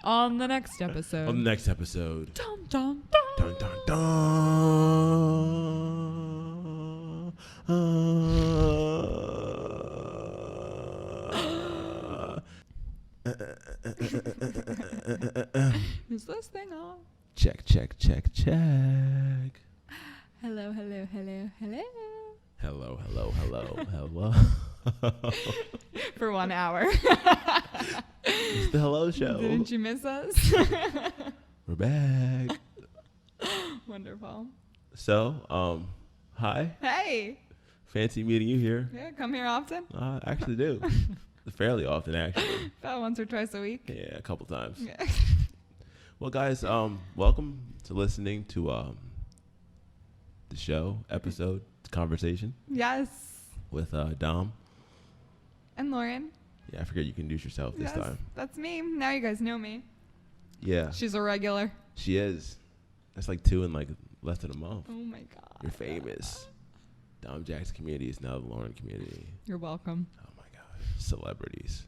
On the next episode. On the next episode. Dun, dun, dun. Dun, dun, dun. Is this thing on? Check. Hello. Hello. For 1 hour. It's the hello show. Didn't you miss us? We're back. Wonderful. So, hi. Hey. Fancy meeting you here. Yeah, come here often? I actually do. Fairly often, actually. About once or twice a week. Yeah, a couple times. Yeah. Well, guys, welcome to listening to the show, episode, conversation. Yes. With Dom. And Lauren. Yeah, I figured you can introduce yourself this time. That's me. Now you guys know me. Yeah. She's a regular. She is. That's like 2 in like less than a month. Oh my God. You're famous. Dom Jack's community is now the Lauren community. You're welcome. Oh my God. Celebrities.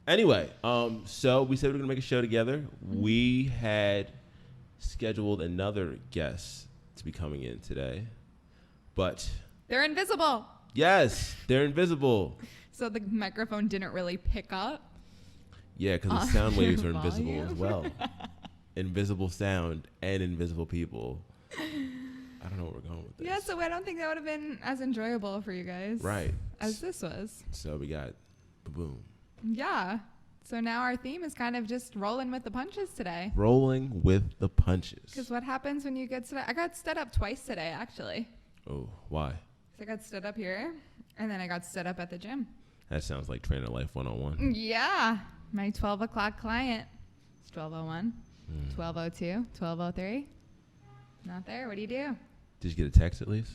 Anyway, so we said we were gonna make a show together. Mm-hmm. We had scheduled another guest to be coming in today, but They're invisible. yes, they're invisible. So the microphone didn't really pick up. Yeah, because the sound waves are invisible volume. as well. Invisible sound and invisible people. I don't know where we're going with this. Yeah, so I don't think that would have been as enjoyable for you guys. Right. As this was. So we got boom. Yeah. So now our theme is kind of just rolling with the punches today. Rolling with the punches. Because what happens when you get stood up? I got stood up twice today, actually. Oh, why? So I got stood up here, and then I got stood up at the gym. That sounds like Trainer Life 101. Yeah. My 12 o'clock client. It's 12:01, 12:02, 12:03. Not there. What do you do? Did you get a text at least?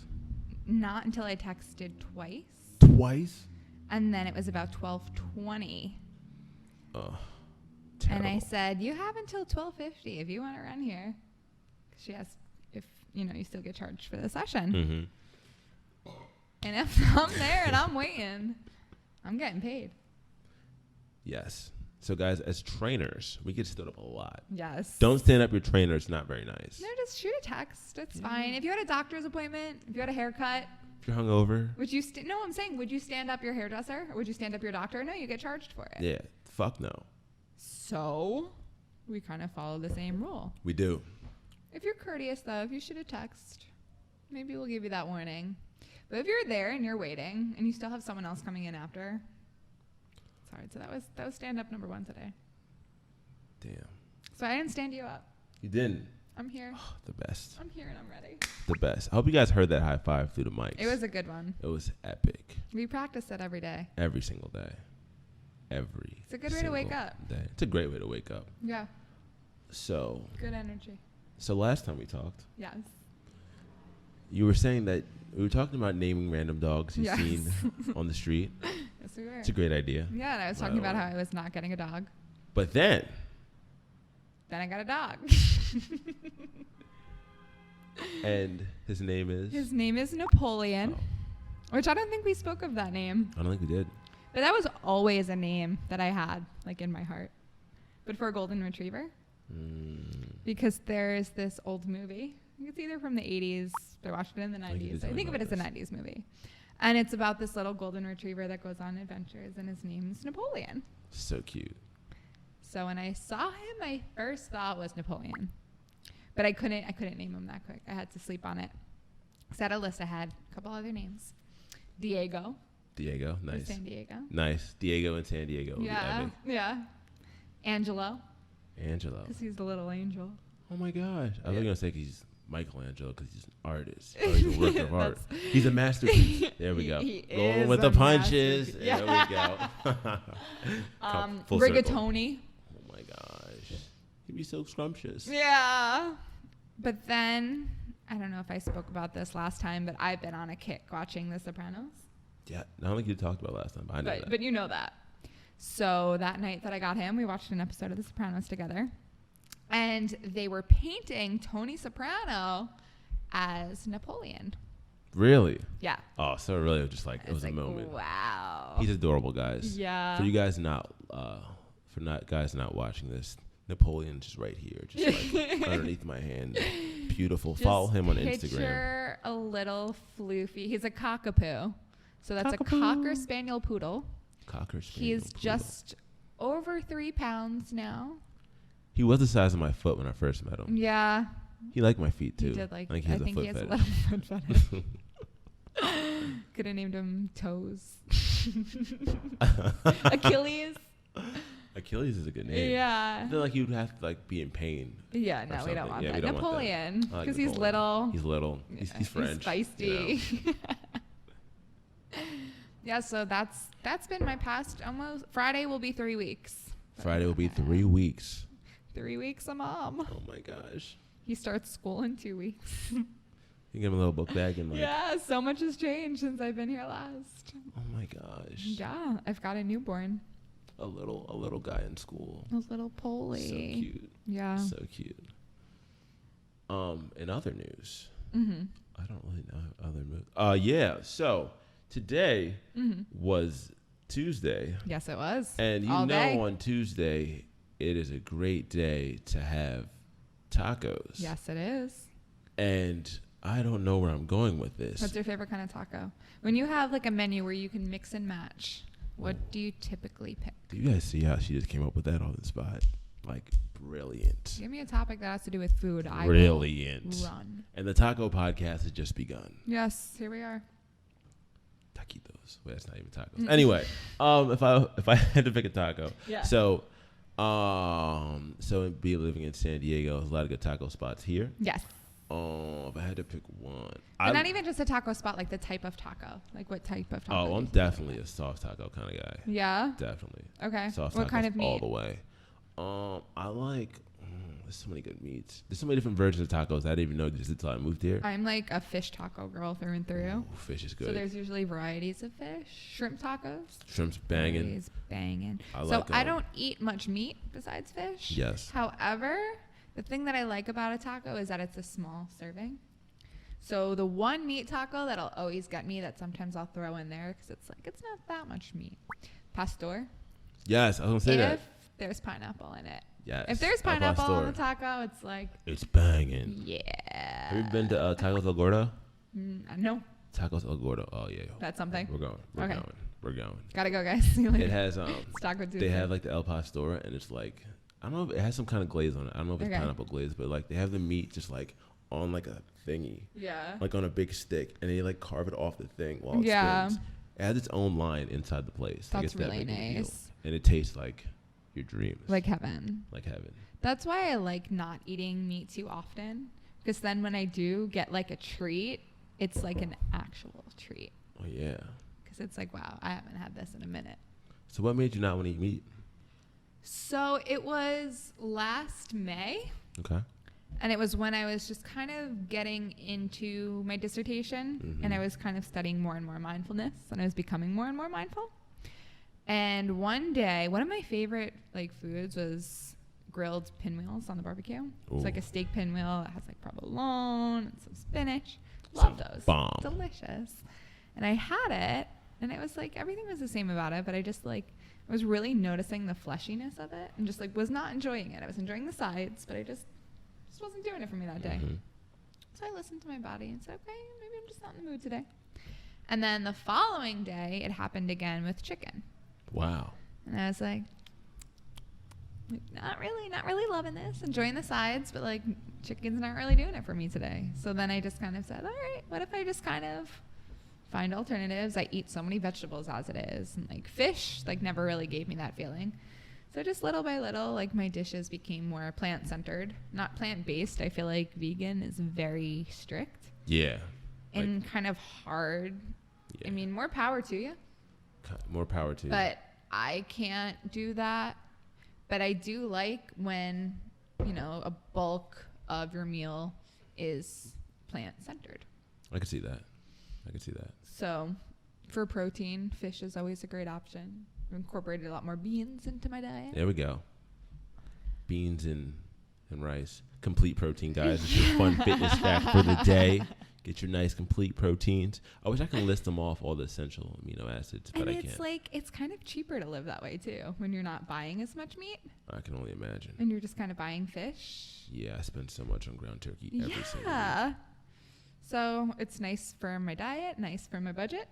Not until I texted twice. Twice? And then it was about 12:20. Oh, and I said, you have until 12:50 if you want to run here. She asked if, you still get charged for the session. Mm-hmm. And if I'm there and I'm waiting, I'm getting paid. Yes. So, guys, as trainers, we get stood up a lot. Yes. Don't stand up your trainer. It's not very nice. No, just shoot a text. It's fine. If you had a doctor's appointment, if you had a haircut. If you're hungover. Would you no, I'm saying, would you stand up your hairdresser? Or would you stand up your doctor? No, you get charged for it. Yeah. Fuck no. So, we kind of follow the same rule. We do. If you're courteous, though, if you shoot a text, maybe we'll give you that warning. But if you're there and you're waiting and you still have someone else coming in after, it's hard. So that was stand up number 1 today. Damn. So I didn't stand you up. You didn't. I'm here. Oh, the best. I'm here and I'm ready. The best. I hope you guys heard that high five through the mics. It was a good one. It was epic. We practice it every day. Every single day. It's a good way to wake up. Day. It's a great way to wake up. Yeah. So. Good energy. So last time we talked. Yes. You were saying that we were talking about naming random dogs you've Yes. seen on the street. Yes, we were. It's a great idea. Yeah, and I was talking about how I was not getting a dog. But then I got a dog. And his name is? His name is Napoleon, which I don't think we spoke of that name. I don't think we did. But that was always a name that I had, like, in my heart. But for a golden retriever. Because there's this old movie. I think it's either from the 80s. I watched it in the 90s. I think of it as a 90s movie. And it's about this little golden retriever that goes on adventures, and his name's Napoleon. So cute. So when I saw him, my first thought was Napoleon. But I couldn't name him that quick. I had to sleep on it. So I had a list. I had a couple other names. Diego. Diego, nice. San Diego. Nice. Diego and San Diego. Yeah, yeah. Angelo. Angelo. Because he's the little angel. Oh my gosh. I was going to say he's Michelangelo because he's an artist. Oh, he's a work of art. He's a masterpiece. There we go. Rolling with the punches. Yeah. There we go. Rigatoni. Oh my gosh. He'd be so scrumptious. Yeah. But then, I don't know if I spoke about this last time, but I've been on a kick watching The Sopranos. Yeah. I don't think you talked about last time, but I know that. But you know that. So that night that I got him, we watched an episode of The Sopranos together. And they were painting Tony Soprano as Napoleon. Really? Yeah. Oh, so really it was just like, it was a moment. Wow. He's adorable, guys. Yeah. For you guys not, guys not watching this, Napoleon just right here, just like underneath my hand. Beautiful. Just follow him on picture Instagram. a little floofy. He's a cockapoo. So that's a Cocker Spaniel Poodle. Cocker Spaniel He's Poodle. just over 3 pounds now. He was the size of my foot when I first met him. Yeah. He liked my feet too. He did like. I think he has a foot he has fetish. a little foot fetish. Could have named him Toes. Achilles. Achilles is a good name. Yeah. I feel like you'd have to like be in pain. Yeah, no, we don't want that. We don't Napoleon, want that. because he's little. He's little. He's French. He's feisty. You know? Yeah, so that's been my past almost. Friday will be 3 weeks. Friday will be 3 weeks. 3 weeks a mom. Oh my gosh. He starts school in 2 weeks. You give him a little book bag and like. Yeah, so much has changed since I've been here last. Oh my gosh. Yeah, I've got a newborn. A little guy in school. Those little Polly. So cute. Yeah. So cute. In other news, Mm-hmm. I don't really know other news. Yeah. So today was Tuesday, Yes, it was. and All day. on Tuesday it is a great day to have tacos. Yes, it is. And I don't know where I'm going with this. What's your favorite kind of taco? When you have like a menu where you can mix and match, what do you typically pick? Do you guys see how she just came up with that on the spot? Like, brilliant. Give me a topic that has to do with food. Brilliant. I will run. And the taco podcast has just begun. Yes, here we are. Taquitos. Wait, that's not even tacos. Anyway, if I had to pick a taco, Yeah. So be living in San Diego, there's a lot of good taco spots here. Yes. If I had to pick one, But not even just a taco spot, like the type of taco. Like what type of taco? Oh, do I'm you definitely a soft taco kind of guy. Yeah. Definitely. Okay. Soft What tacos kind of meat? all the way. I like. There's so many good meats. There's so many different versions of tacos I didn't even know just until I moved here. I'm like a fish taco girl through and through. Ooh, fish is good. So there's usually varieties of fish. Shrimp tacos. Shrimp's banging. Always banging. I So like, I don't eat much meat besides fish. Yes. However, the thing that I like about a taco is that it's a small serving. So the one meat taco that'll always get me, that sometimes I'll throw in there because it's like, it's not that much meat. Pastor. Yes, I was gonna say that. If there's pineapple in it. Yes. If there's Al pineapple on the pastor. taco, it's like, It's banging. yeah. Have you been to Tacos El Gordo? No, Tacos El Gordo. Oh yeah. that's something. We're going. We're Okay. going. We're going. Gotta go, guys. See you later. It has It's Taco Tuesday. they have like the El Pastor, and it's like, I don't know if it has some kind of glaze on it. I don't know if it's Okay. pineapple glaze, but like they have the meat just like on like a thingy, Yeah. like on a big stick, and they like carve it off the thing while it Yeah. spins. It has its own line inside the place. Like, That's it's that really big of a deal. nice. And it tastes like your dreams, Like heaven. like heaven. That's why I like not eating meat too often. Because then when I do get like a treat, it's like an actual treat. Oh yeah. Because it's like, wow, I haven't had this in a minute. So what made you not want to eat meat? So it was last May. Okay. And it was when I was just kind of getting into my dissertation and I was kind of studying more and more mindfulness and I was becoming more and more mindful. And one day, one of my favorite like foods was grilled pinwheels on the barbecue. Ooh. It's like a steak pinwheel that has like provolone and some spinach. Love those. Bomb. Delicious. And I had it and it was like everything was the same about it, but I just like I was really noticing the fleshiness of it and just like was not enjoying it. I was enjoying the sides, but I just wasn't doing it for me that day. Mhm. So I listened to my body and said, okay, maybe I'm just not in the mood today. And then the following day, it happened again with chicken. Wow. And I was like, not really loving this, enjoying the sides, but like chicken's not really doing it for me today. So then I just kind of said, all right, what if I just kind of find alternatives? I eat so many vegetables as it is. And like fish, like never really gave me that feeling. So just little by little, like my dishes became more plant-centered, not plant-based. I feel like vegan is very strict Yeah. and kind of hard. Yeah. I mean, more power to you. More power to you. But I can't do that. But I do like when, you know, a bulk of your meal is plant-centered. I could see that. So for protein, fish is always a great option. I've incorporated a lot more beans into my diet. There we go. Beans and rice. Complete protein, guys. It's your fun fitness fact for the day. Get your nice complete proteins. I wish I could list them off, all the essential amino acids, but I can't. And it's like, it's kind of cheaper to live that way too, when you're not buying as much meat. I can only imagine. And you're just kind of buying fish. Yeah, I spend so much on ground turkey every single week. Yeah. So it's nice for my diet, nice for my budget.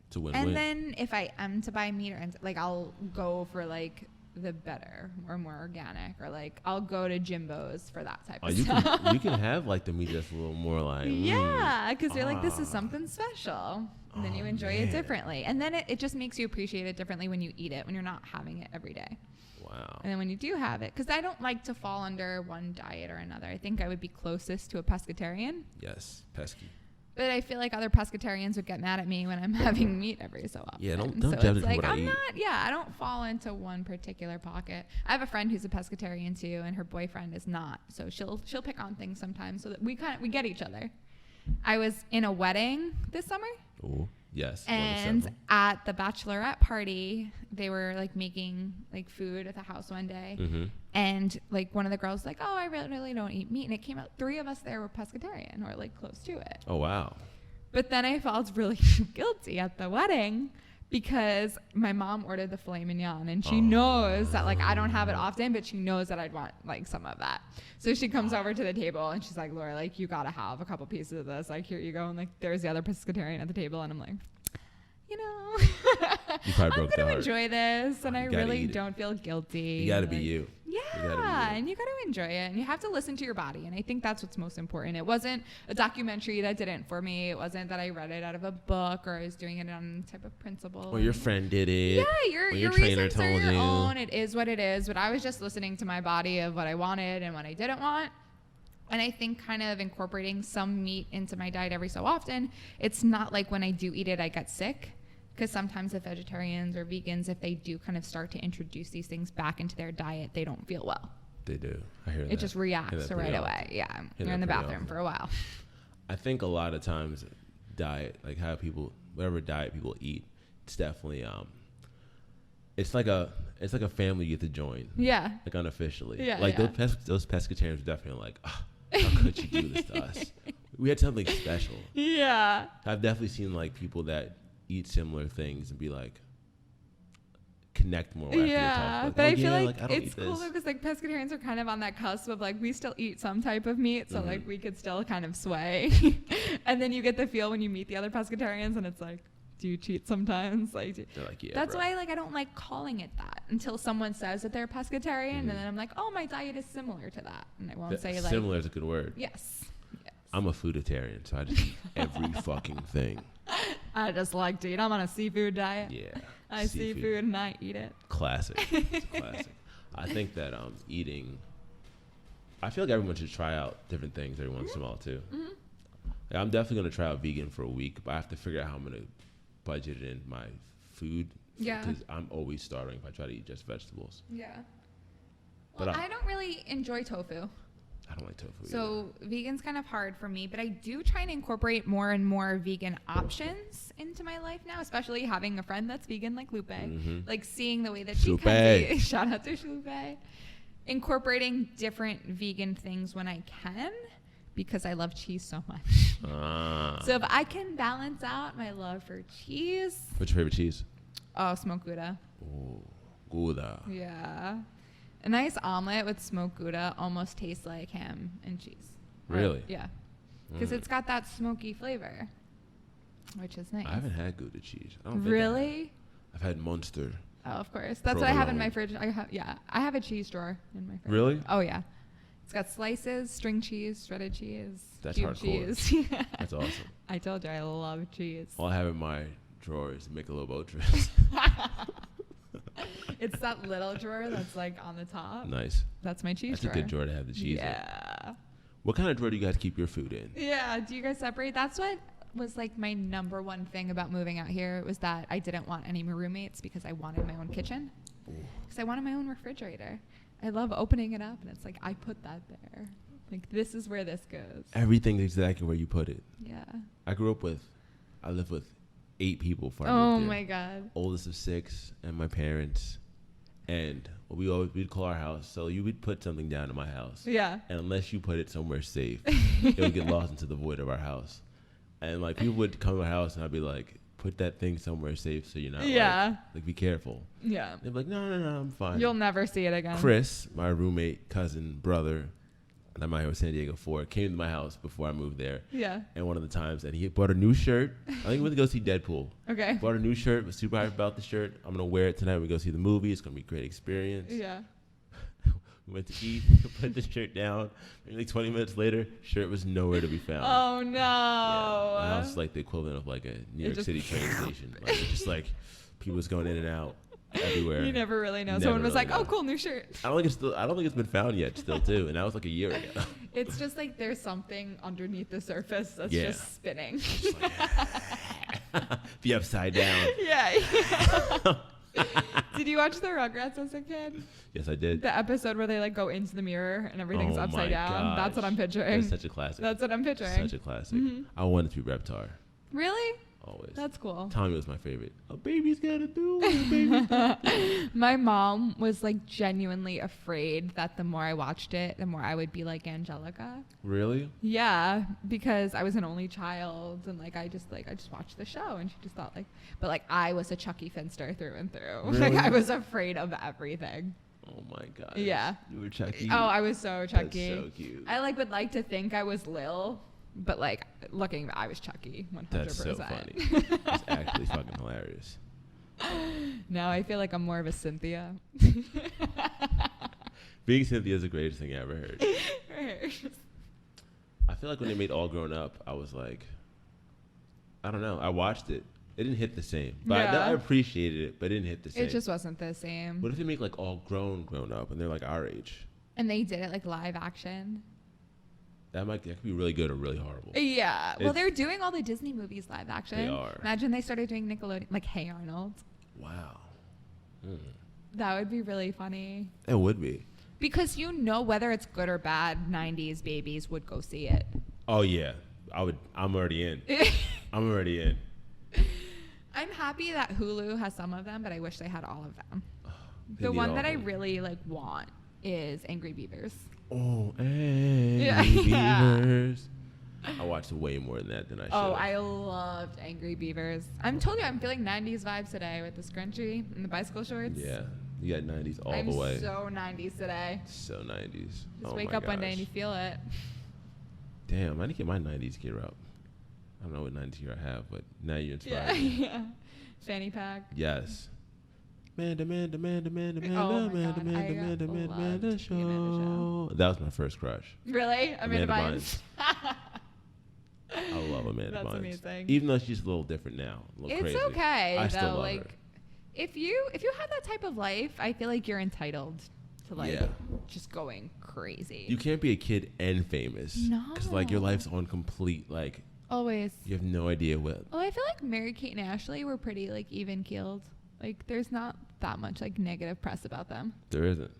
It's a win-win. And then if I am to buy meat, or like I'll go for like the better or more organic, or like I'll go to Jimbo's for that type of stuff. You can have like the meat that's a little more like because you're like, this is something special, and then you enjoy it differently, and then it just makes you appreciate it differently when you eat it, when you're not having it every day. Wow. And then when you do have it, because I don't like to fall under one diet or another. I think I would be closest to a pescatarian. Yes, pesky. But I feel like other pescatarians would get mad at me when I'm having meat every so often. Yeah, don't so judge it's me like, what I I'm eat. not, I don't fall into one particular pocket. I have a friend who's a pescatarian too, and her boyfriend is not. So she'll pick on things sometimes, so that we get each other. I was in a wedding this summer. Oh, yes. And at the bachelorette party, they were like making like food at the house one day. Mm-hmm. And like one of the girls was like, oh, I really don't eat meat. And it came out 3 of us there were pescatarian, or like close to it. Oh, wow. But then I felt really guilty at the wedding because my mom ordered the filet mignon, and she knows that like I don't have it often, but she knows that I'd want like some of that. So she comes over to the table and she's like, Laura, like you gotta have a couple pieces of this. Like, here you go. And like there's the other pescatarian at the table, and I'm like, you know, you probably broke I'm gonna enjoy this, and I really don't feel guilty. You gotta be you. Yeah, and you got to enjoy it, and you have to listen to your body, and I think that's what's most important. It wasn't a documentary that did it for me. It wasn't that I read it out of a book, or I was doing it on type of principle. Or your friend did it. Yeah, your trainer told you. Your own. It is what it is. But I was just listening to my body of what I wanted and what I didn't want. And I think kind of incorporating some meat into my diet every so often, it's not like when I do eat it, I get sick. Because sometimes if vegetarians or vegans, if they do kind of start to introduce these things back into their diet, they don't feel well. They do. I hear that. It just reacts right away. Yeah. You're in the bathroom for a while. I think a lot of times diet, like how people, whatever diet people eat, it's definitely, it's like a family you get to join. Yeah. Like unofficially. Yeah. Like those pescatarians are definitely like, how could you do this to us? We had something special. Yeah. I've definitely seen like people that eat similar things and be like connect more after talk. Like, but I feel like it's cool because like pescatarians are kind of on that cusp of like we still eat some type of meat, so like we could still kind of sway. And then you get the feel when you meet the other pescatarians, and it's like, do you cheat sometimes? Like, they're like, yeah, that's why like I don't like calling it that until someone says that they're pescatarian, and then I'm like, oh, my diet is similar to that, and I won't say like similar is a good word. Yes. I'm a fooditarian, so I just eat every fucking thing. I just like to eat. I'm on a seafood diet. Yeah. I seafood and I eat it. Classic. It's classic. I think that eating, I feel like everyone should try out different things every once in a while too. Mm-hmm. Like, I'm definitely going to try out vegan for a week, but I have to figure out how I'm going to budget it in my food. Yeah. Because I'm always starving if I try to eat just vegetables. Yeah. Well, I don't really enjoy tofu. I don't like tofu So vegan's kind of hard for me, but I do try and incorporate more and more vegan options into my life now, especially having a friend that's vegan like Lupe. Mm-hmm. Like seeing the way that she can shout out to Lupe. Incorporating different vegan things when I can, because I love cheese so much. So if I can balance out my love for cheese. What's your favorite cheese? Oh, smoked Gouda. Oh, Gouda. Yeah. A nice omelet with smoked Gouda almost tastes like ham and cheese. Really? Yeah. Because it's got that smoky flavor, which is nice. I haven't had Gouda cheese. I don't think I've had Munster. Oh, of course. That's what I have in my fridge. I have a cheese drawer in my fridge. Really? Oh, yeah. It's got slices, string cheese, shredded cheese, that's cube hardcore. Cheese. That's awesome. I told you I love cheese. All I have in my drawer is Michelob Ultras. It's that little drawer that's like on the top. Nice. That's my cheese drawer. That's a good drawer to have the cheese in. Yeah. What kind of drawer do you guys keep your food in? Yeah. Do you guys separate? That's what was like my number one thing about moving out here. It was that I didn't want any roommates because I wanted my own kitchen. Because I wanted my own refrigerator. I love opening it up, and it's like I put that there. Like, this is where this goes. Everything's exactly where you put it. Yeah. I lived with 8 people. Oh my God. Oldest of 6, and my parents. And we'd call our house. So you would put something down in my house. Yeah. And unless you put it somewhere safe, it would get lost into the void of our house. And like people would come to my house and I'd be like, put that thing somewhere safe so you're not like be careful. Yeah. They'd be like, no, I'm fine. You'll never see it again. Chris, my roommate, cousin, brother, that I'm out here with San Diego for, came to my house before I moved there. Yeah. And one of the times, and he bought a new shirt. I think we went to go see Deadpool. Okay. Bought a new shirt, was super hyped about the shirt. I'm going to wear it tonight when we go see the movie. It's going to be a great experience. Yeah. We went to eat, put the shirt down. Maybe like 20 minutes later, shirt was nowhere to be found. Oh, no. Yeah. My house is like the equivalent of like a New York City train station. Like, it's just like people was going in and out everywhere. You never really know. Someone was like, "Oh, cool, new shirt." I don't think it's been found yet still too. And that was like a year ago. It's just like there's something underneath the surface that's just spinning. Just like, the upside down. Yeah. Did you watch the Rugrats as a kid? Yes, I did. The episode where they like go into the mirror and everything's upside down. Gosh. That's what I'm picturing. It's such a classic. That's what I'm picturing. Such a classic. Mm-hmm. I wanted to be Reptar. Really? Always. That's cool. Tommy was my favorite. A baby's gotta do what a baby's gotta do. My mom was like genuinely afraid that the more I watched it, the more I would be like Angelica. Really? Yeah, because I was an only child and like I just watched the show and she just thought like, but like I was a Chucky Finster through and through. Really? Like I was afraid of everything. Oh my god. Yeah. You were Chucky. Oh, I was so Chucky. That's so cute. I like would like to think I was Lil. But like looking back, I was Chucky 100%. That's so funny. It's actually fucking hilarious. Now I feel like I'm more of a Cynthia. Being Cynthia is the greatest thing I ever heard. I feel like when they made All Grown Up, I was like, I don't know. I watched it. It didn't hit the same. But I appreciated it, but it didn't hit the same. It just wasn't the same. What if they make like All Grown Up and they're like our age? And they did it like live action. That could be really good or really horrible. Yeah. Well, they're doing all the Disney movies live action. They are. Imagine they started doing Nickelodeon, like Hey Arnold. Wow. That would be really funny. It would be. Because whether it's good or bad, 90s babies would go see it. Oh, yeah. I'm already in. I'm already in. I'm happy that Hulu has some of them, but I wish they had all of them. The one that I really like want is Angry Beavers. Oh, Angry Beavers. I watched way more than that than I should. Oh, I loved Angry Beavers. I'm feeling 90s vibes today with the scrunchie and the bicycle shorts. Yeah, you got 90s all the way. I'm so 90s today. So 90s. Just wake up one day and you feel it. Damn, I need to get my 90s gear up. I don't know what 90s gear I have, but now you're inspired. Yeah. Fanny pack. Yes. Amanda show. That was my first crush. Really? Amanda Bynes. I love Amanda Bynes. That's amazing. Even though she's a little different now. A little crazy. It's okay. I still love like her. if you have that type of life, I feel like you're entitled to just going crazy. You can't be a kid and famous. No. Because like your life's on complete always. You have no idea what. Well, I feel like Mary-Kate and Ashley were pretty like even keeled. Like there's not that much like negative press about them. There isn't.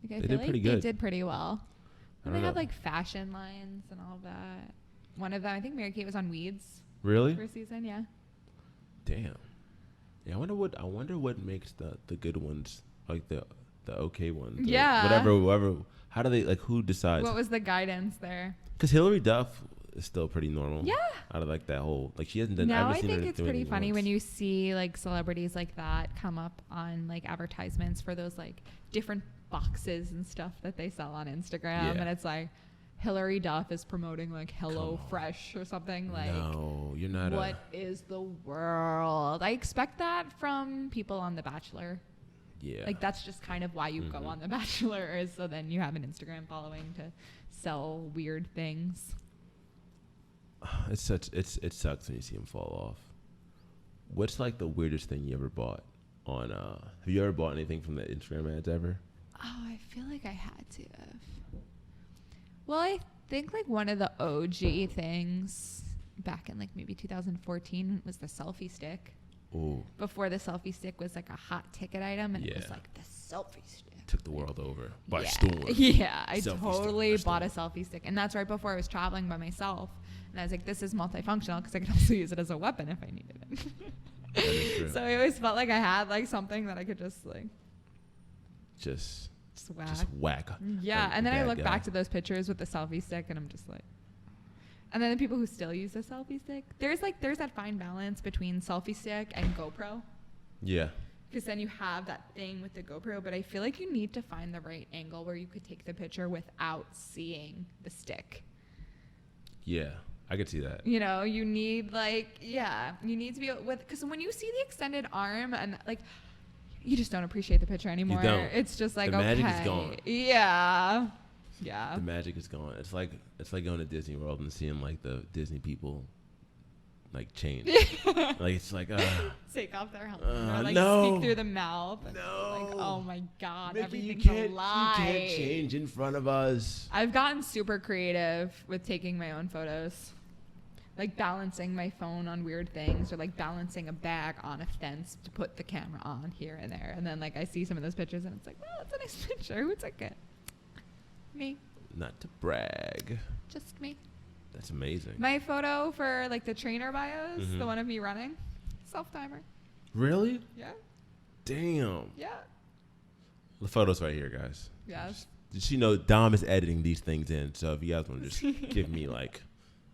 Like I feel like they did pretty well. And they had like fashion lines and all that. One of them, I think Mary-Kate was on Weeds. Really? First season, yeah. Damn. Yeah, I wonder what makes the good ones like the okay ones. Yeah. Whatever. How do they who decides? What was the guidance there? Because Hillary Duff is still pretty normal. Yeah. Out of like that whole she hasn't done. Now I think it's pretty funny when you see like celebrities like that come up on like advertisements for those like different boxes and stuff that they sell on Instagram, and it's like Hillary Duff is promoting like Hello Fresh or something like. No, you're not. What is the world? I expect that from people on The Bachelor. Yeah. Like that's just kind of why you go on The Bachelor, is so then you have an Instagram following to sell weird things. It sucks when you see him fall off. What's like the weirdest thing you ever bought on have you ever bought anything from the Instagram ads ever? Oh, I feel like I had to have. Well, I think like one of the OG things back in like maybe 2014 was the selfie stick. Ooh. Before the selfie stick was like a hot ticket item, and it was like the selfie stick. Took the world over by storm. Yeah, I totally bought a selfie stick, and that's right before I was traveling by myself. And I was like, this is multifunctional because I could also use it as a weapon if I needed it. That is true. So I always felt like I had like something that I could just like just whack. Just whack. Yeah, and then I look back to those pictures with the selfie stick, and I'm just like. And then the people who still use the selfie stick, there's that fine balance between selfie stick and GoPro. Yeah. Because then you have that thing with the GoPro, but I feel like you need to find the right angle where you could take the picture without seeing the stick. Yeah, I could see that. You know, you need you need to be with, because when you see the extended arm and like, you just don't appreciate the picture anymore. You don't. It's just like, the okay. magic is gone. Yeah. Yeah. The magic is gone. It's like going to Disney World and seeing like the Disney people like change. Like it's like take off their helmet or like no. speak through the mouth. And no. like, oh my God, Mickey, everything's a lie. You can't change in front of us. I've gotten super creative with taking my own photos. Like balancing my phone on weird things, or like balancing a bag on a fence to put the camera on here and there. And then like I see some of those pictures and it's like, well, that's a nice picture. Who took it? Me. Not to brag. Just me. That's amazing. My photo for like the trainer bios, the one of me running, self-timer. Really? Yeah. Damn. Yeah. The photo's right here, guys. Yes. Did you know Dom is editing these things in? So if you guys want to just give me like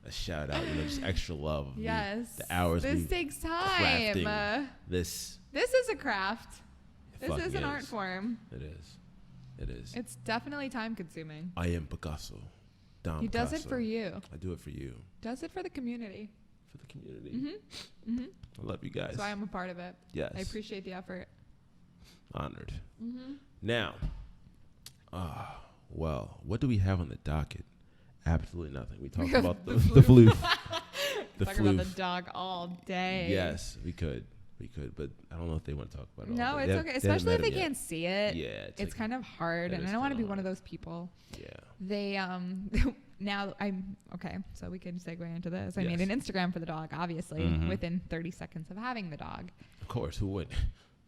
a shout out, just extra love. Of yes. The hours. This takes time. This is a craft. This is an art is. form. It is. It is. It's definitely time consuming. I am Picasso. Dom He does Picasso. it for you. I do it for you. Does it for the community. For the community. Mm-hmm. Mm-hmm. I love you guys. So I am a part of it. Yes. I appreciate the effort. Honored. Mm-hmm. Now, well, what do we have on the docket? Absolutely nothing. We talked about the floof. The talk floof. about the dog all day. Yes, we could, but I don't know if they want to talk about it. No, all it's okay, especially if they can't see it. Yeah, it's kind of hard, and I don't want to be one of those people. Yeah. They now I'm okay, so we can segue into this. I made an Instagram for the dog, obviously, within 30 seconds of having the dog. Of course, who wouldn't?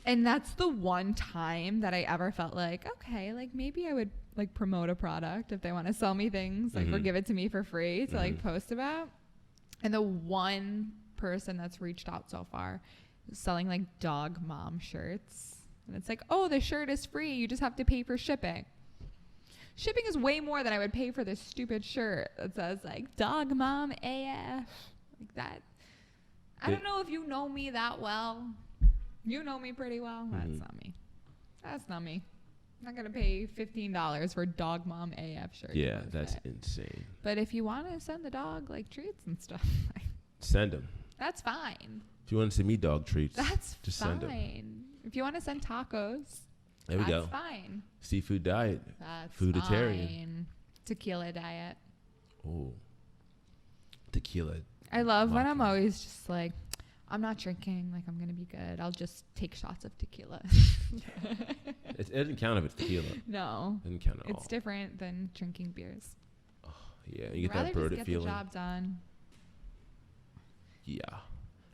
And that's the one time that I ever felt like, okay, like maybe I would like promote a product if they want to sell me things, like or give it to me for free to like post about. And the one person that's reached out so far is selling like dog mom shirts. And it's like, oh, the shirt is free. You just have to pay for shipping. Shipping is way more than I would pay for this stupid shirt that says like dog mom AF. Like that. I don't know if you know me that well. You know me pretty well. That's not me. That's not me. I'm not going to pay $15 for dog mom AF shirt. Yeah, that's insane. But if you want to send the dog like treats and stuff, send them. That's fine. If you want to send me dog treats, that's just fine. Send them. If you want to send tacos, there we go. That's fine. Seafood diet. That's Fooditarian. fine. Tequila diet. Oh, tequila. I love when I'm always just like, I'm not drinking, like I'm going to be good. I'll just take shots of tequila. It doesn't count if it's tequila. No. It doesn't count at all. It's different than drinking beers. Oh, yeah, you get that bloated feeling. Rather just get the job done. Yeah.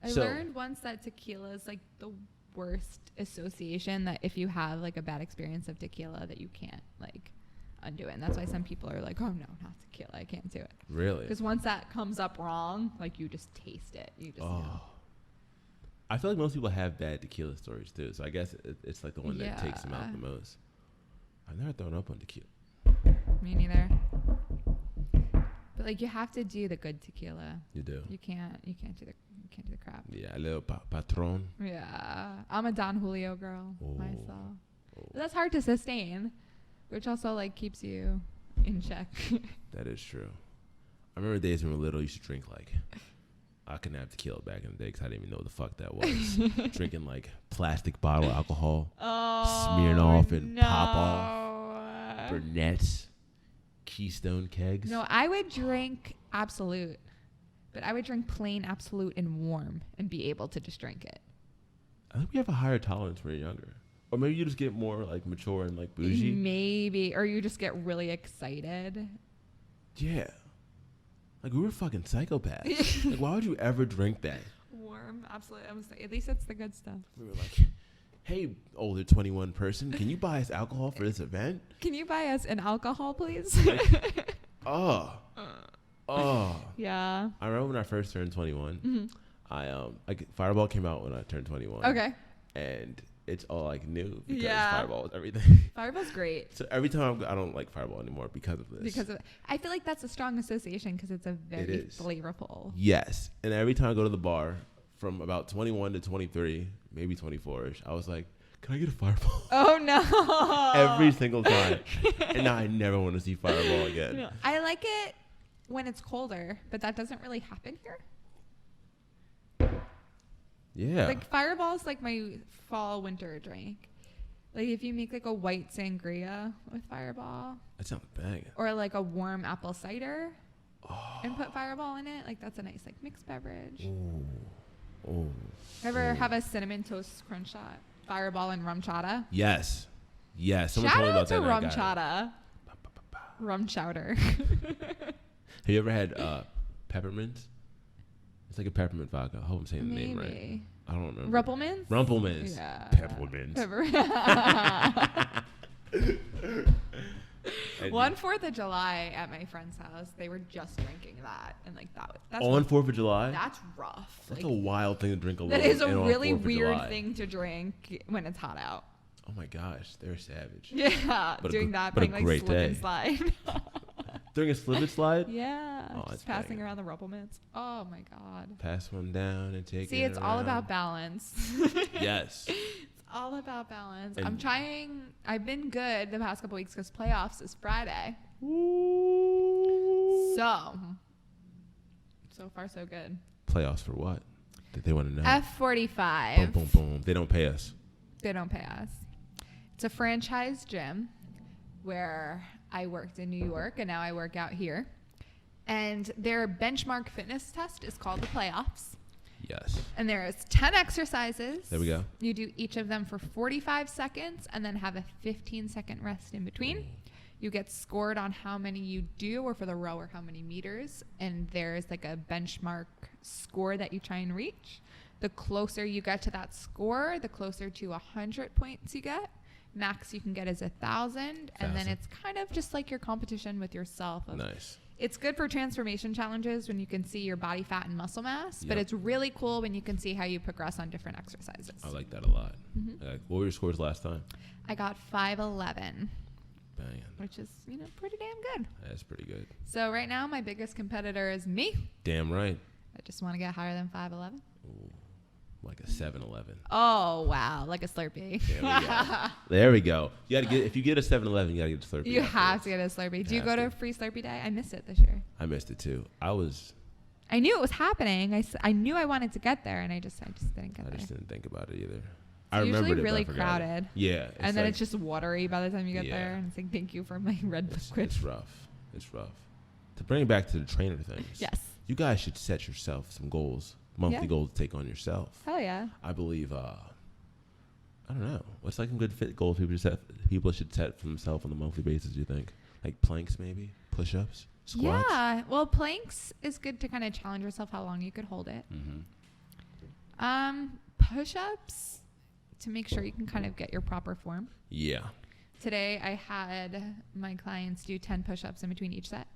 I learned once that tequila is like the worst association, that if you have like a bad experience of tequila that you can't like undo it. And that's why some people are like, oh no, not tequila, I can't do it. Really? Because once that comes up wrong, like you just taste it. You just know. I feel like most people have bad tequila stories too, so I guess it's like the one that takes them out the most. I've never thrown up on tequila. Me neither. But like you have to do the good tequila. You do. You can't do the crap. Yeah, a little patron. Yeah, I'm a Don Julio girl myself. But that's hard to sustain, which also like keeps you in check. That is true. I remember days when we were little, you used to drink like. I couldn't have tequila back in the day because I didn't even know what the fuck that was. Drinking like plastic bottle alcohol, smearing off and pop off. Burnett's, Keystone kegs. No, I would drink Absolute, but I would drink plain Absolute and warm and be able to just drink it. I think we have a higher tolerance when you're younger. Or maybe you just get more like mature and like bougie. Maybe. Or you just get really excited. Yeah. Like, we were fucking psychopaths. Like, why would you ever drink that? Warm, absolutely. At least it's the good stuff. We were like, hey, older 21 person, can you buy us alcohol for this event? Can you buy us an alcohol, please? Like, Yeah. I remember when I first turned 21. Fireball came out when I turned 21. Okay. And it's all like new because Fireball is everything. Fireball's great. So every time I don't like Fireball anymore because of this. I feel like that's a strong association because it's a very flavorful. Yes, and every time I go to the bar, from about 21 to 23, maybe 24ish, I was like, can I get a Fireball? Oh no! Every single time, and now I never want to see Fireball again. No, I like it when it's colder, but that doesn't really happen here. Yeah. Like Fireball's like my fall winter drink. Like if you make like a white sangria with Fireball. That sounds banging. Or like a warm apple cider and put Fireball in it. Like that's a nice like mixed beverage. Oh. Ever have a cinnamon toast crunch shot? Fireball and rum chata? Yes. Someone Shout told me about out to that. rum chata. Rum chowder. Have you ever had peppermint? It's like a peppermint vodka. I hope I'm saying the name right. I don't remember. Rumpelmans? Yeah. Peppermint. One 4th of July at my friend's house, they were just drinking that, and like that's on 4th of July. That's rough. That's like, a wild thing to drink alone. That is a really weird thing to drink when it's hot out. Oh my gosh, they're savage. Yeah, doing that, playing like slip and slide. Doing a slip and slide? Yeah. Just passing around the Rumpelmans. Oh my God. Pass one down and take it. See, it's all about balance. Yes. It's all about balance. I've been good the past couple weeks because playoffs is Friday. Ooh. So far so good. Playoffs for what? Did they want to know? F45. Boom, boom, boom. They don't pay us. It's a franchise gym where I worked in New York and now I work out here. And their benchmark fitness test is called the playoffs. Yes. And there is 10 exercises. There we go. You do each of them for 45 seconds and then have a 15-second rest in between. You get scored on how many you do, or for the row, or how many meters. And there's like a benchmark score that you try and reach. The closer you get to that score, the closer to 100 points you get. Max you can get is 1,000. And then it's kind of just like your competition with yourself. Nice. It's good for transformation challenges when you can see your body fat and muscle mass, but it's really cool when you can see how you progress on different exercises. I like that a lot. What were your scores last time? I got 5'11". Bang. Which is, pretty damn good. That's pretty good. So right now, my biggest competitor is me. Damn right. I just want to get higher than 5'11". Ooh, like a 7-Eleven. Oh, wow. Like a Slurpee. There we go. You gotta get, if you get a 7-Eleven, you got to get a Slurpee. You have to get a Slurpee. Do you go to Free Slurpee Day? I missed it this year. I missed it too. I knew it was happening. I knew I wanted to get there, and I just didn't get there. I just didn't think about it either. It's usually really crowded. Yeah. And then it's just watery by the time you get there. And it's like, thank you for my red liquid. It's rough. To bring it back to the trainer things. Yes. You guys should set yourself some goals, monthly goals to take on yourself. Hell yeah. I believe, I don't know. What's like some good fit goals people should set for themselves on a monthly basis, you think? Like planks maybe? Push-ups? Squats? Yeah. Well, planks is good to kind of challenge yourself how long you could hold it. Push-ups to make sure you can kind of get your proper form. Yeah. Today I had my clients do 10 push-ups in between each set.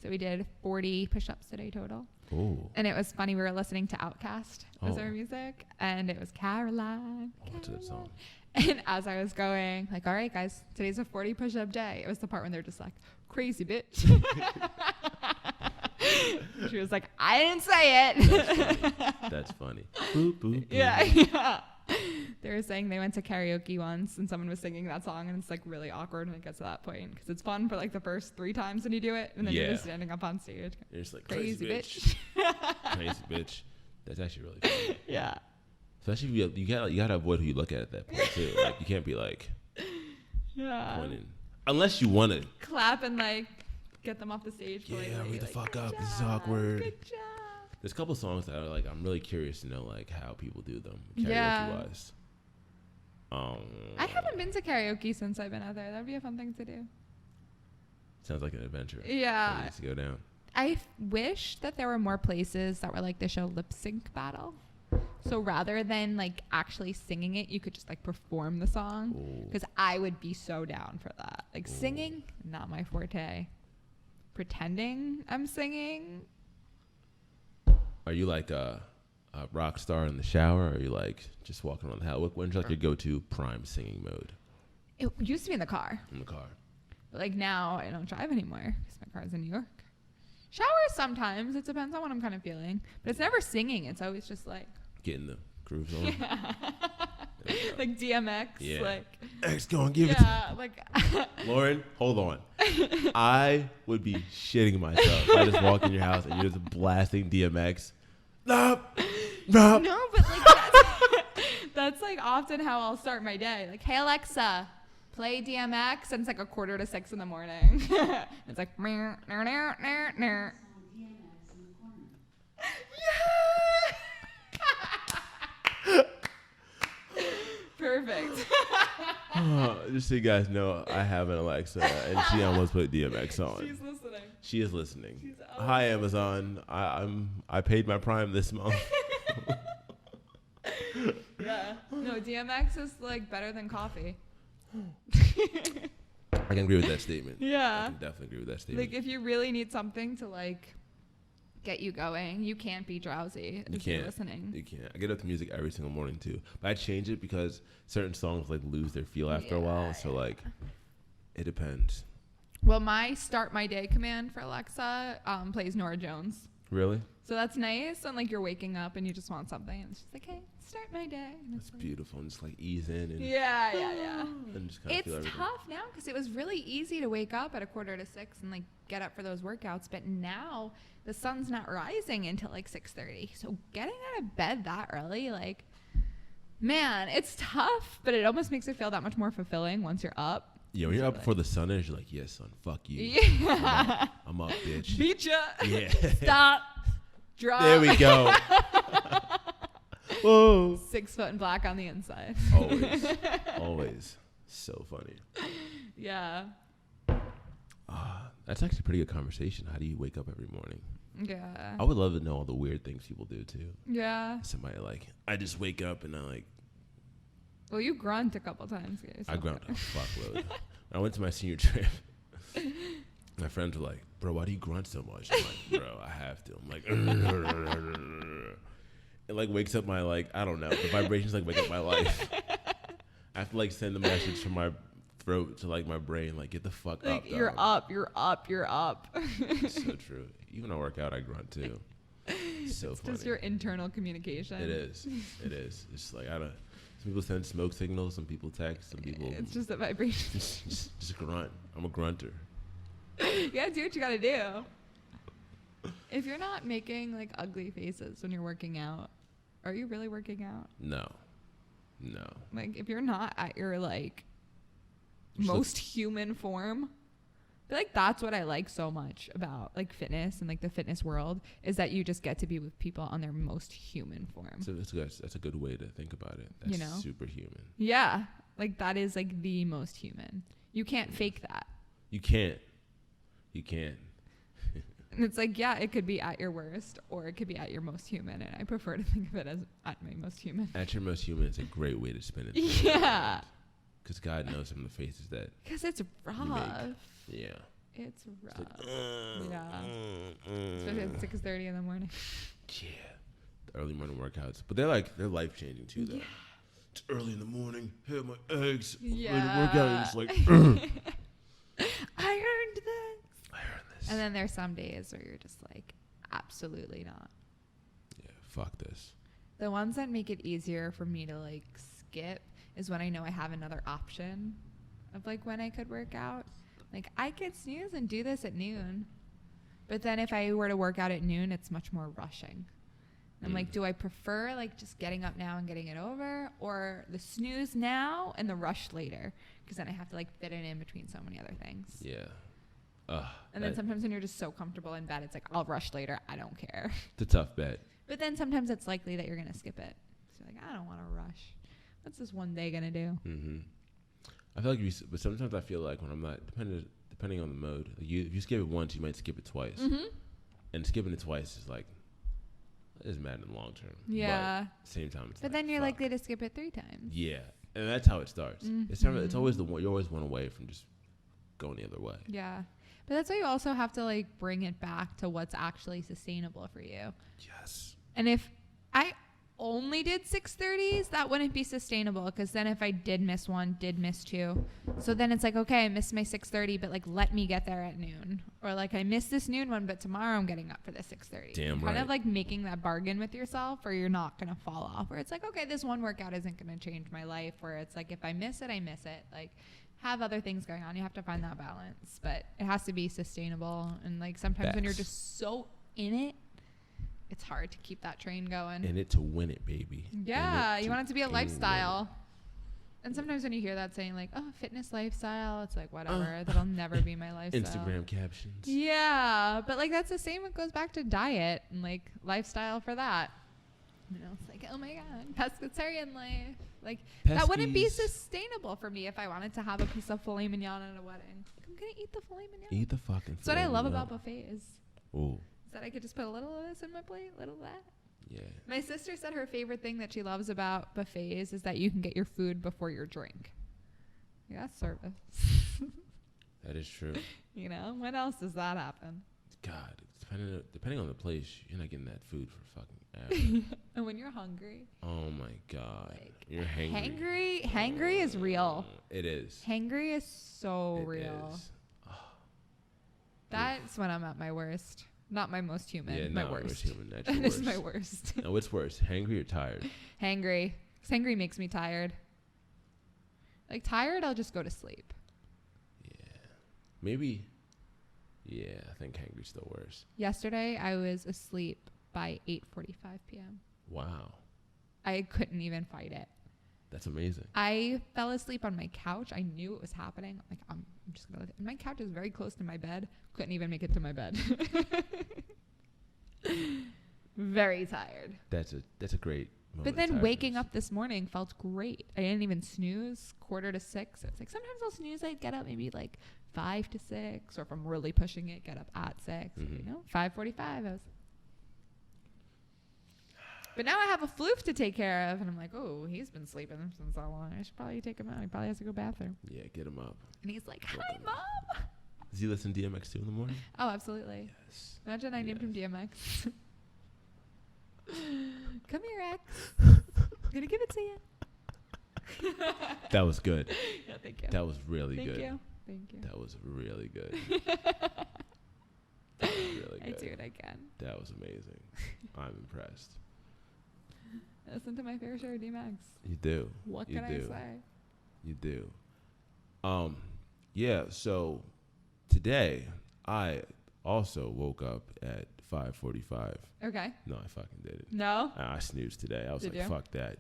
So we did 40 push-ups today total. Ooh. And it was funny. We were listening to Outkast as our music, and it was Caroline. What's that song? And as I was going, like, all right, guys, today's a 40 push-up day. It was the part when they're just like, crazy bitch. She was like, I didn't say it. That's funny. Boop, boop, boop. Yeah. They were saying they went to karaoke once and someone was singing that song, and it's like really awkward when it gets to that point because it's fun for like the first 3 times when you do it, and then you're just standing up on stage. You're just like, crazy bitch. Crazy bitch. That's actually really funny. Yeah. Especially if you gotta avoid who you look at that point too. Like you can't be like pointing unless you want to clap and like get them off the stage. Yeah, read the fuck up. This is awkward. Good job. There's a couple songs that are like I'm really curious to know like how people do them karaoke wise. I haven't been to karaoke since I've been out there. That'd be a fun thing to do. Sounds like an adventure. Yeah. Needs to go down. I wish that there were more places that were like the show lip sync battle. So rather than like actually singing it, you could just like perform the song. Because I would be so down for that. Like singing, not my forte. Pretending I'm singing. Are you like a a rock star in the shower, or are you like just walking around the house? When's like your go-to prime singing mode? It used to be in the car. In the car. But like now I don't drive anymore because my car's in New York. Showers sometimes. It depends on what I'm kind of feeling. But it's never singing. It's always just like getting the grooves on. Yeah. Like DMX. Yeah. Like X, go and give it to me. Like Lauren, hold on. I would be shitting myself if I just walk in your house and you're just blasting DMX. No, but like that's like often how I'll start my day. Like, hey Alexa, play DMX, and it's like 5:45 in the morning. It's like yeah. Perfect. Just so you guys know, I have an Alexa, and she almost put DMX on. She's listening. She is listening. Hi, Amazon. I paid my Prime this month. Yeah. No, DMX is like better than coffee. I can agree with that statement. Yeah. I can definitely agree with that statement. Like if you really need something to like get you going, you can't be drowsy if you're listening. You can't. I get up to music every single morning too, but I change it because certain songs like lose their feel after a while. So like, it depends. Well, my start my day command for Alexa plays Norah Jones. Really? So that's nice. And like you're waking up and you just want something, and it's just like, hey, start my day. And that's beautiful, and just like ease in. And yeah. And just it's tough now because it was really easy to wake up at 5:45 and like get up for those workouts, but now the sun's not rising until like 6:30. So getting out of bed that early, like, man, it's tough, but it almost makes it feel that much more fulfilling once you're up. Yeah, when you're up before the sun is, you're like, yes, son, fuck you. Yeah. I'm up, bitch. Beat ya. Yeah. Stop. Drop. There we go. Whoa. 6 foot and black on the inside. Always. So funny. Yeah. That's actually a pretty good conversation. How do you wake up every morning? Yeah. I would love to know all the weird things people do too. Yeah. Somebody like, I just wake up and I like. Well, you grunt a couple times. I grunt a fuckload. I went to my senior trip. My friends were like, bro, why do you grunt so much? I'm like, bro, I have to. I'm like, it like wakes up my like, I don't know. The vibrations like wake up my life. I have to like send a message from my throat to like my brain, like get the fuck like, up. You're up. It's so true. Even when I work out, I grunt too. It's so funny. Just your internal communication. It is. It's like I don't. Some people send smoke signals. Some people text. Some people. It's just a vibration. just grunt. I'm a grunter. You gotta do what you gotta do. If you're not making like ugly faces when you're working out, are you really working out? No. Like if you're not at your like most human form, I feel like that's what I like so much about like fitness and like the fitness world is that you just get to be with people on their most human form. So that's a good way to think about it. That's superhuman. Yeah. Like that is like the most human. You can't fake that. You can't. And it's like, yeah, it could be at your worst or it could be at your most human. And I prefer to think of it as at my most human. At your most human is a great way to spin it. Yeah. Because God knows some of the faces that. Because it's rough. Yeah. It's rough. It's like, yeah. Especially at 6:30 in the morning. Yeah. The early morning workouts. But they're life changing too, though. Yeah. It's early in the morning. Hit my eggs. Yeah. Ready to work out. And it's like, I earned this. And then there's some days where you're just like, absolutely not. Yeah, fuck this. The ones that make it easier for me to like skip is when I know I have another option of like when I could work out. Like I could snooze and do this at noon. But then if I were to work out at noon, it's much more rushing. I'm like, do I prefer like just getting up now and getting it over, or the snooze now and the rush later? Because then I have to like fit it in between so many other things. Yeah. And then sometimes when you're just so comfortable in bed, it's like, I'll rush later. I don't care. It's a tough bet. But then sometimes it's likely that you're going to skip it. So you're like, I don't want to rush. What's this one day going to do? Mm-hmm. I feel like but sometimes I feel like when I'm not, depending on the mode, like if you skip it once, you might skip it twice. Mm-hmm. And skipping it twice is like, it's mad in the long term. Yeah. But at the same time, it's but then you're likely to skip it 3 times. Yeah. And that's how it starts. Mm-hmm. It's always you're always one away from just going the other way. Yeah. But that's why you also have to like bring it back to what's actually sustainable for you. Yes. And if only did 6:30s, that wouldn't be sustainable, because then if I did miss one, did miss two, so then it's like, okay, I missed my 6:30, but like let me get there at noon, or like I missed this noon one, but tomorrow I'm getting up for the 6:30. Damn kind right. of like making that bargain with yourself, or you're not gonna fall off, where it's like, okay, this one workout isn't gonna change my life, where it's like if I miss it, I miss it. Like have other things going on. You have to find that balance, but it has to be sustainable. And like sometimes when you're just so in it, it's hard to keep that train going. In it to win it, baby. Yeah, you want it to be a lifestyle. And sometimes when you hear that saying like, oh, fitness lifestyle, it's like, whatever, that'll never be my lifestyle. Instagram captions. Yeah, but like that's the same. It goes back to diet and like lifestyle for that. You know, it's like, oh my God, pescatarian life. Like that wouldn't be sustainable for me if I wanted to have a piece of filet mignon at a wedding. Like, I'm going to eat the filet mignon. Eat the fucking That's what I love about buffets. Ooh. Is that I could just put a little of this in my plate, a little of that. Yeah. My sister said her favorite thing that she loves about buffets is that you can get your food before your drink. Yeah, that's service. That is true. You know, when else does that happen? God, depending on the place, you're not getting that food for fucking ever. And when you're hungry. Oh my God. Like, you're hangry. Hangry is real. It is. Hangry is so real. Is. Oh. That's when I'm at my worst. Not my most human. Yeah, my not worst. Most human. That's That your is worst. my worst. No, what's worse, hangry or tired? Hangry. 'Cause hangry makes me tired. Like tired, I'll just go to sleep. Yeah. Maybe. Yeah, I think hangry's still worse. Yesterday, I was asleep by 8:45 p.m. Wow. I couldn't even fight it. That's amazing. I fell asleep on my couch. I knew it was happening. Like, I'm just going to... My couch is very close to my bed. Couldn't even make it to my bed. Very tired. That's a great moment. But then waking up this morning felt great. I didn't even snooze. 5:45. It's like sometimes I'll snooze. I get up maybe like 5 to 6, or if I'm really pushing it, get up at 6. Mm-hmm. You know, 5:45. But now I have a floof to take care of, and I'm like, oh, he's been sleeping since so long. I should probably take him out. He probably has to go bathroom. Yeah, get him up. And he's like, hi, Mom. Does he listen to DMX too in the morning? Oh, absolutely. Yes. Imagine I named him DMX. Come here, X. I'm going to give it to you. That was good. Yeah, thank you. That was really good. Thank you. That was really good. That was really good. I do it again. That was amazing. I'm impressed. Listen to my fair share of DMX. You do. What can I say? You do. Yeah, so today I also woke up at 5:45. Okay. No, I fucking did it. No? I snoozed today. I was Did like, you? fuck that.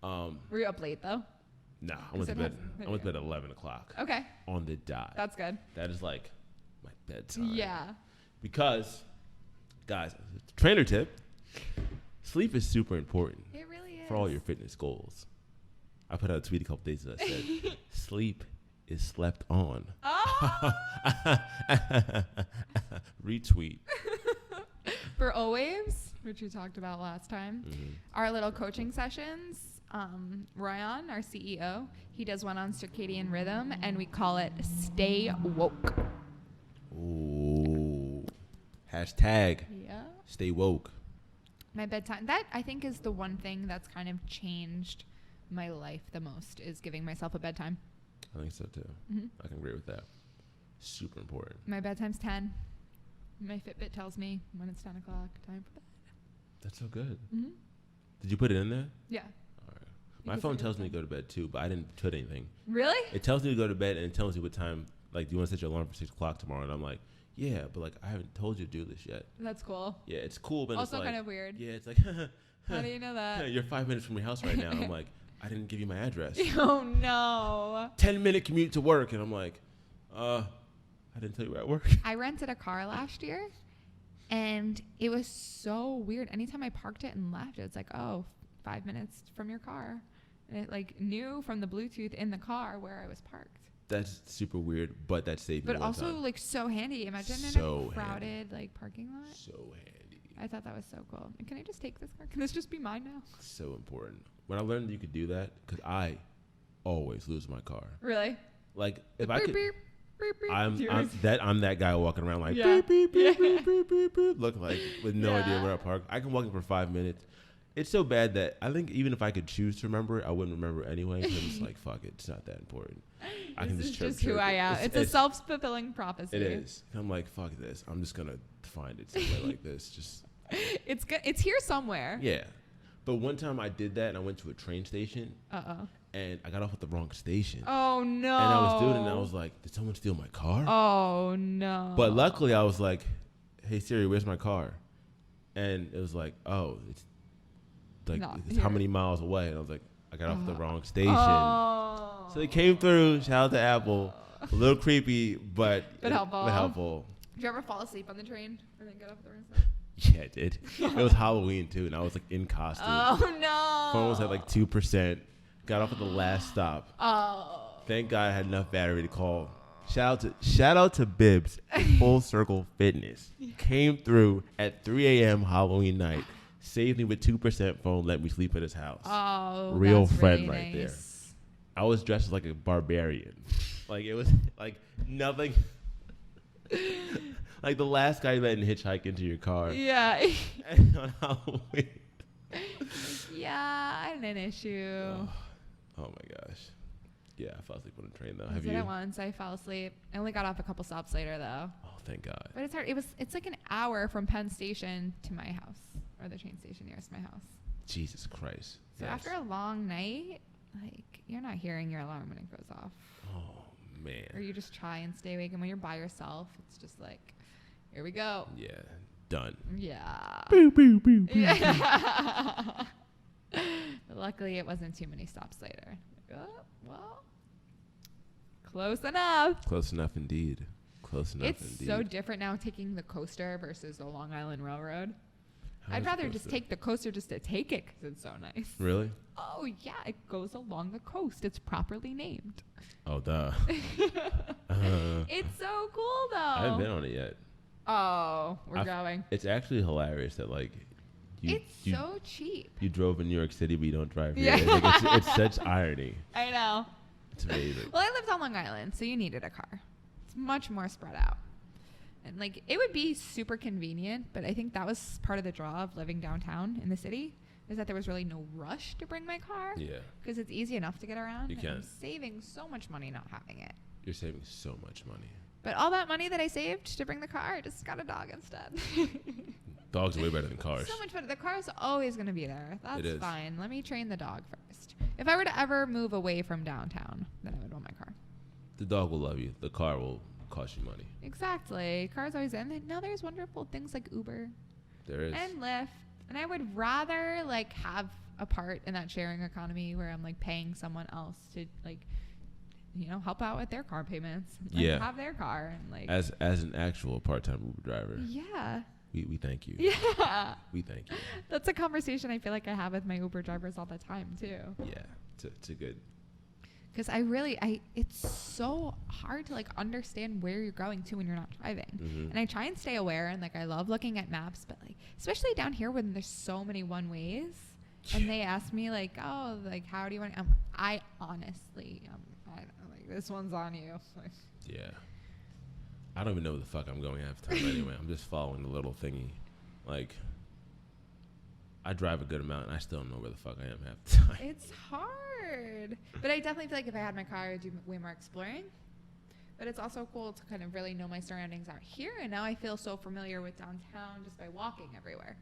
Were you up late, though? Nah, I went to bed. I went to bed at 11 o'clock. Okay. On the dot. That's good. That is like my bedtime. Yeah. Because, guys, trainer tip, sleep is super important. It really is. For all your fitness goals. I put out a tweet a couple days ago that said, sleep is slept on. Oh! Retweet. For O-Waves, which we talked about last time, our little coaching sessions, Ryan, our CEO, he does one on circadian rhythm, and we call it Stay Woke. Ooh. Hashtag Stay woke. My bedtime, that I think is the one thing that's kind of changed my life the most, is giving myself a bedtime. I think so too. Mm-hmm. I can agree with that. Super important. My bedtime's 10. My Fitbit tells me when it's 10 o'clock, time for bed. That's so good. Mm-hmm. Did you put it in there? Yeah. All right. My phone tells me to go to bed too, but I didn't put anything. Really? It tells me to go to bed, and it tells me what time, like, do you want to set your alarm for 6 o'clock tomorrow? And I'm like, yeah, but like, I haven't told you to do this yet. That's cool. Yeah, it's cool, but also it's like, kind of weird. Yeah, it's like, how do you know that? You're 5 minutes from your house right now. I'm like, I didn't give you my address. Oh no. 10-minute commute to work, and I'm like, I didn't tell you where I work. I rented a car last year, and it was so weird. Anytime I parked it and left, it's like, oh, 5 minutes from your car. And it like knew from the Bluetooth in the car where I was parked. That's super weird, but that saved me But one also time. like so handy. Imagine So in a crowded like parking lot. So handy. I thought that was so cool. And can I just take this car? Can this just be mine now? So important. When I learned that you could do that, because I always lose my car. Really? Like if Beep, I could, beep, beep, beep. I'm that guy walking around like Yeah. beep beep beep beep beep beep beep, look like with no Yeah. idea where I park. I can walk in for 5 minutes. It's so bad that I think even if I could choose to remember it, I wouldn't remember it anyway. Because I'm just like, fuck it, it's not that important. I can just who I am. It's a self-fulfilling prophecy. It is. I'm like, fuck this. I'm just gonna find it somewhere like this. Just. It's here somewhere. Yeah, but one time I did that and I went to a train station. And I got off at the wrong station. Oh no! And I was doing it, and I was like, did someone steal my car? Oh no! But luckily, I was like, hey Siri, where's my car? And it was like, oh, it's like it's how many miles away? And I was like, I got off the wrong station. Oh. So they came through. Shout out to Apple. A little creepy, but helpful. Did you ever fall asleep on the train and then get off the wrong side? Yeah, I did. It was Halloween too, and I was like in costume. Oh no! Phone was at like 2%. Got off at the last stop. Oh. Thank God I had enough battery to call. Shout out to Bibbs at Full Circle Fitness. Came through at 3 a.m. Halloween night. Saved me with 2% phone. Let me sleep at his house. Oh, real that's friend really right nice. there. I was dressed like a barbarian. Like it was like nothing. Like the last guy you let in hitchhike into your car. Yeah. On Halloween. Yeah, I had an issue. Oh my gosh. Yeah, I fell asleep on a train though. I did it once. I fell asleep. I only got off a couple stops later though. Oh, thank God. But it's hard. It's like an hour from Penn Station to my house, or the train station nearest my house. Jesus Christ. So after a long night, like you're not hearing your alarm when it goes off. Oh man. Or you just try and stay awake, and when you're by yourself, it's just like, here we go. Yeah. Done. Yeah. Boo, boo, boo, boo. Yeah. But luckily, it wasn't too many stops later. Like, oh, well, close enough. Close enough indeed. Close enough it's indeed. So different now taking the coaster versus the Long Island Railroad. I'd rather just take the coaster just to take it because it's so nice. Really? Oh, yeah. It goes along the coast. It's properly named. Oh, duh. It's so cool, though. I haven't been on it yet. Oh, we're going. It's actually hilarious that, like, it's so cheap. You drove in New York City, but you don't drive here. Yeah. Like, it's such irony. I know. It's amazing. Well, I lived on Long Island, so you needed a car. It's much more spread out. And, like, it would be super convenient, but I think that was part of the draw of living downtown in the city, is that there was really no rush to bring my car. Yeah. Because it's easy enough to get around. You can. I'm saving so much money not having it. You're saving so much money. But all that money that I saved to bring the car, I just got a dog instead. Dogs are way better than cars. So much better. The car's always going to be there. That's fine. Let me train the dog first. If I were to ever move away from downtown, then I would want my car. The dog will love you. The car will cost you money. Exactly. Cars always in. And now there's wonderful things like Uber. There is. And Lyft. And I would rather like have a part in that sharing economy where I'm like paying someone else to like, you know, help out with their car payments. Like, have their car and like as an actual part-time Uber driver. Yeah. We thank you. Yeah. We thank you. That's a conversation I feel like I have with my Uber drivers all the time too. Yeah. It's a good. Because it's so hard to like understand where you're going to when you're not driving. Mm-hmm. And I try and stay aware and like I love looking at maps, but like especially down here when there's so many one ways and they ask me like, oh, like how do you want I honestly I don't know, like this one's on you. Like, yeah. I don't even know where the fuck I'm going half the time anyway. I'm just following the little thingy. Like I drive a good amount and I still don't know where the fuck I am half the time. It's hard. But I definitely feel like if I had my car, I'd do way more exploring. But it's also cool to kind of really know my surroundings out here. And now I feel so familiar with downtown just by walking everywhere.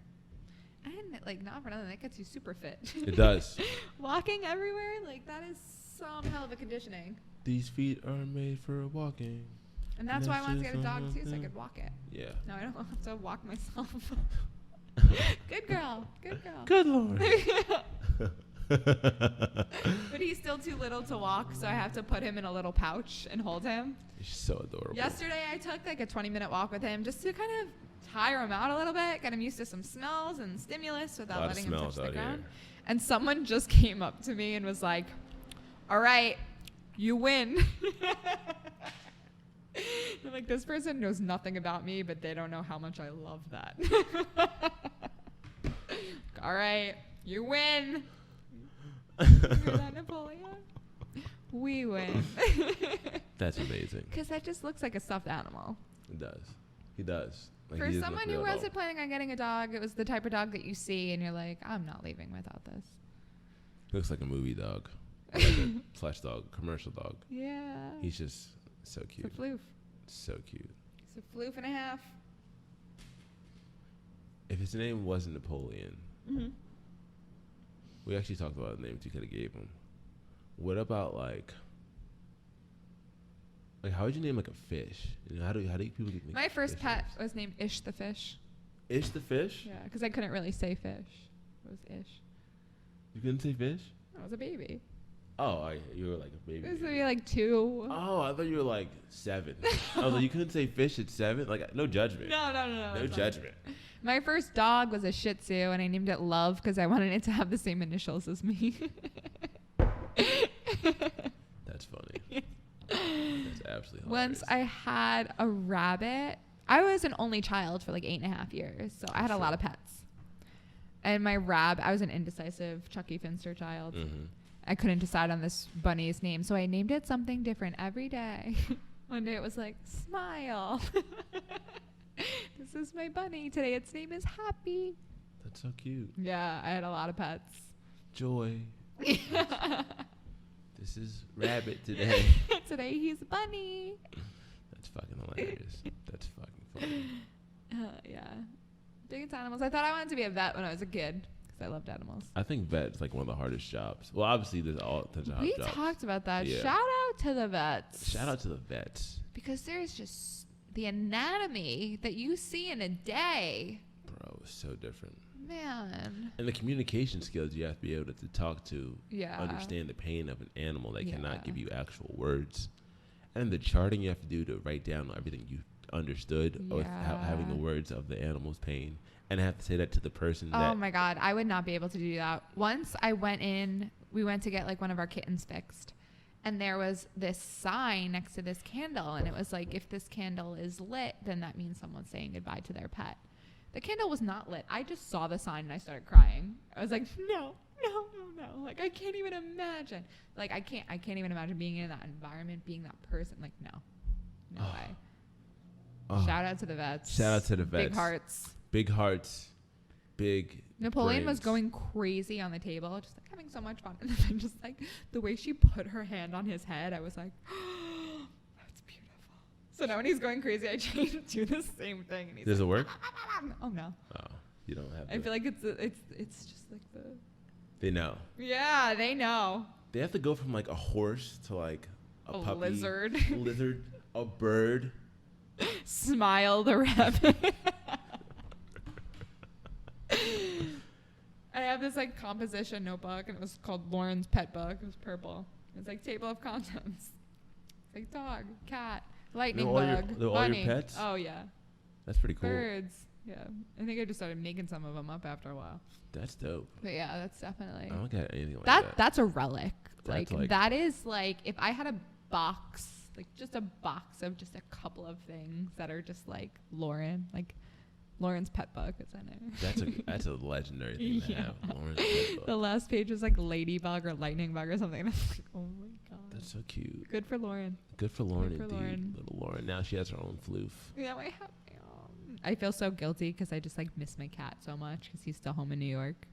And like not for nothing, that gets you super fit. It does. Walking everywhere, like that is some hell of a conditioning. These feet are made for walking. And that's why I wanted to get a dog too, so I could walk it. Yeah. No, I don't have to walk myself. Good girl. Good girl. Good Lord. But he's still too little to walk, so I have to put him in a little pouch and hold him. He's so adorable. Yesterday, I took like a 20-minute walk with him just to kind of tire him out a little bit, get him used to some smells and stimulus without letting him touch the ground. Here. And someone just came up to me and was like, all right, you win. I'm like, this person knows nothing about me, but they don't know how much I love that. All right, you win. You hear that, Napoleon? We win. That's amazing. Because that just looks like a stuffed animal. It does. He does. Like, For someone who wasn't planning on getting a dog, it was the type of dog that you see and you're like, I'm not leaving without this. He looks like a movie dog. Like a flesh dog, commercial dog. Yeah. He's just so cute. It's a floof. So cute. It's a floof and a half. If his name wasn't Napoleon, mm-hmm. we actually talked about the names you could have gave him. What about like how would you name like a fish? You know, how do people get my first pet was named Ish the fish. Ish the fish? Yeah, because I couldn't really say fish. It was Ish. You couldn't say fish? I was a baby. Oh, you were like a baby. It was maybe like 2. Oh, I thought you were like 7. I was like, you couldn't say fish at 7? Like, no judgment. No. No judgment. My first dog was a Shih Tzu, and I named it Love because I wanted it to have the same initials as me. That's funny. That's absolutely hilarious. Once I had a rabbit. I was an only child for like 8.5 years, so I had a lot of pets. And my I was an indecisive Chucky Finster child. Mm-hmm. I couldn't decide on this bunny's name, so I named it something different every day. One day it was like, Smile. This is my bunny. Today its name is Happy. That's so cute. Yeah, I had a lot of pets. Joy. This is Rabbit today. Today he's Bunny. That's fucking hilarious. That's fucking funny. Yeah. Big into animals. I thought I wanted to be a vet when I was a kid. I loved animals. I think vet's like one of the hardest jobs. Well, obviously there's all kinds of hard jobs. We talked about that. Yeah. Shout out to the vets. Shout out to the vets. Because there's just the anatomy that you see in a day. Bro, it's so different. Man. And the communication skills you have to be able to talk to. Yeah. Understand the pain of an animal that cannot give you actual words. And the charting you have to do to write down everything you understood without having the words of the animal's pain. And I have to say that to the person Oh my God, I would not be able to do that. Once we went to get like one of our kittens fixed. And there was this sign next to this candle. And it was like, if this candle is lit, then that means someone's saying goodbye to their pet. The candle was not lit. I just saw the sign and I started crying. I was like, no. Like, I can't even imagine. Like, I can't even imagine being in that environment, being that person. Like, no way. Shout out to the vets. Shout out to the vets. Big hearts. Big hearts. Big Napoleon brains. was going crazy on the table, just like having so much fun. And then just like the way she put her hand on his head, I was like, oh, that's beautiful. So now when he's going crazy, I change to do the same thing. And he's Does it work? Oh no. Oh, you don't have. I feel like it's just like the. They know. Yeah, they know. They have to go from like a horse to like a puppy, lizard, a bird. Smile the rabbit. I have this like composition notebook, and it was called Lauren's Pet Book. It was purple. It's like table of contents. It's like dog, cat, lightning bug, bunny. All your pets? Oh yeah. That's pretty cool. Birds. Yeah. I think I just started making some of them up after a while. That's dope. But yeah, that's definitely. I don't get anything like that. That's a relic. That's like that is like if I had a box, like just a box of just a couple of things that are just like Lauren, like. Lauren's Pet Book is in it. That's a legendary thing to have. Lauren's Pet Book. The last page was like Ladybug or Lightning Bug or something. And I was like, oh my God. That's so cute. Good for Lauren. Good for Lauren, Good for indeed. Lauren. Little Lauren. Now she has her own floof. Yeah, I feel so guilty because I just like miss my cat so much because he's still home in New York.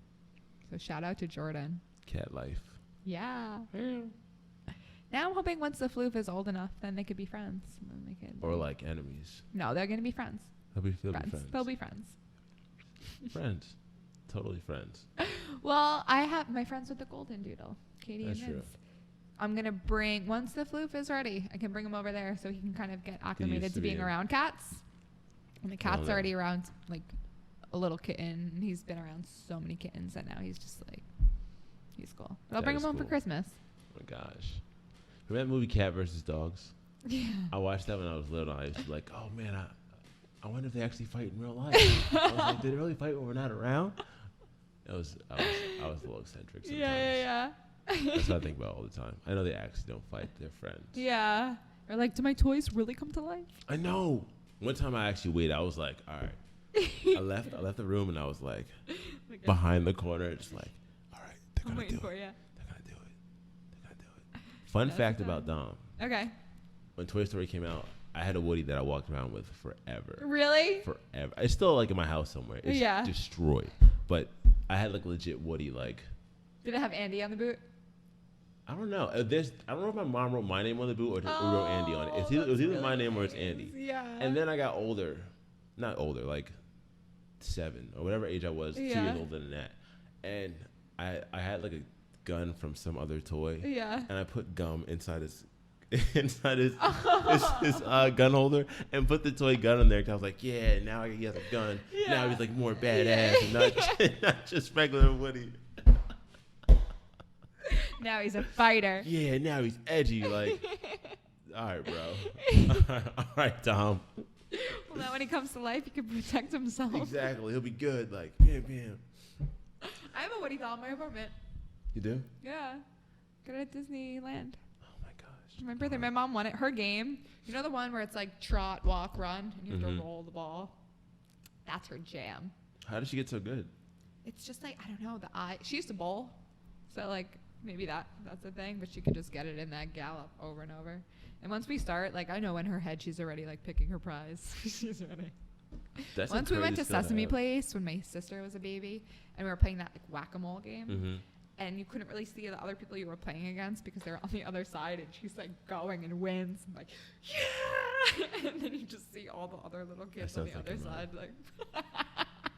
So shout out to Jordan. Cat life. Yeah. Now I'm hoping once the floof is old enough, then they could be friends. And then they could, or like enemies. No, they're going to be friends. They'll be friends. They'll be friends. Friends. Totally friends. Well, I have my friends with the golden doodle, Katie That's and Vince. true. I'm going to bring, once the floof is ready, I can bring him over there so he can kind of get acclimated to being around cats. And the cat's already around like a little kitten. And he's been around so many kittens that now he's just like, he's cool. But I'll bring him home for Christmas. Oh my gosh. Remember that movie Cat vs. Dogs? Yeah. I watched that when I was little. I used to be like, oh man, I wonder if they actually fight in real life. I was like, did they really fight when we're not around? I was a little eccentric sometimes. Yeah. That's what I think about all the time. I know they actually don't fight. They're friends. Yeah. Or like, do my toys really come to life? I know. One time I actually waited. I was like, all right. I left the room and I was like, behind the corner, just like, all right, they're gonna do it. They're gonna do it. Fun fact about Dom. Okay. When Toy Story came out, I I had a Woody that I walked around with forever. Really? Forever. It's still like in my house somewhere. It's destroyed. But I had like legit Woody like. Did it have Andy on the boot? I don't know. I don't know if my mom wrote my name on the boot or wrote Andy on it. It was either my name or it's Andy. Yeah. And then I got older. Not older, like 7 or whatever age I was, 2 years older than that. And I had like a gun from some other toy. Yeah. And I put gum inside his gun holder and put the toy gun in there because I was like, yeah, now he has a gun. Yeah. Now he's like more badass and not just regular Woody. Now he's a fighter. Yeah, now he's edgy. Like, all right, bro. All right, Tom. Well, now when he comes to life, he can protect himself. Exactly. He'll be good. Like, bam, bam. I have a Woody doll in my apartment. You do? Yeah. Got it at Disneyland. Oh, my gosh. Remember that my mom wanted her game? You know the one where it's like trot, walk, run, and you have to roll the ball? That's her jam. How did she get so good? It's just like, I don't know, the eye. She used to bowl. So, like, maybe that's the thing, but she could just get it in that gallop over and over. And once we start, like, I know in her head she's already, like, picking her prize. She's ready. Once we went to Sesame Place when my sister was a baby, and we were playing that, like, whack-a-mole game, and you couldn't really see the other people you were playing against because they were on the other side, and she's, like, going and wins. I'm like, yeah! And then you just see all the other little kids on the other side, like...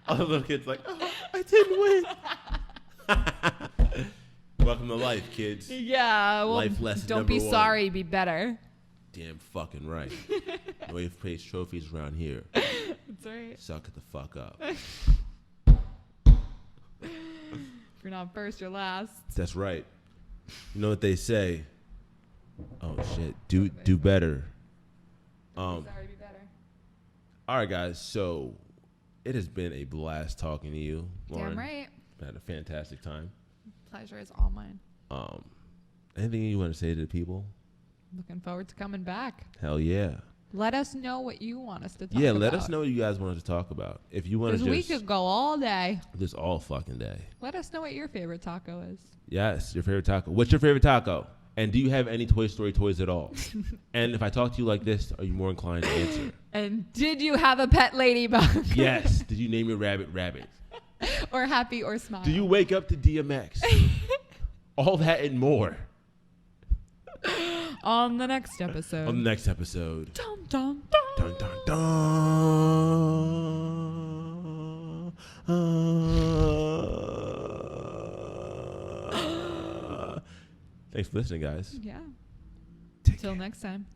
All the little kids like, oh, I didn't win. Welcome to life, kids. Yeah. Well, life lesson don't be 1. Sorry, be better. Damn fucking right. No way to place trophies around here. That's right. Suck it the fuck up. If you're not first, you're last. That's right. You know what they say? Oh shit. Do better. Sorry, be better. All right, guys. So it has been a blast talking to you, Lauren. Damn right. I had a fantastic time. Pleasure is all mine. Anything you want to say to the people? Looking forward to coming back. Hell yeah. Let us know what you want us to talk about. Yeah, let us know what you guys want us to talk about. If you want to just... Because we could go all day. Just all fucking day. Let us know what your favorite taco is. Yes, your favorite taco. What's your favorite taco? And do you have any Toy Story toys at all? And if I talk to you like this, are you more inclined to answer? And did you have a pet ladybug? Yes. Did you name your rabbit Rabbit? Or Happy or Smile? Do you wake up to DMX? All that and more. On the next episode. On the next episode. Dun, dun, dun. Dun, dun, dun. Thanks for listening, guys. Yeah. Take Till care. next time.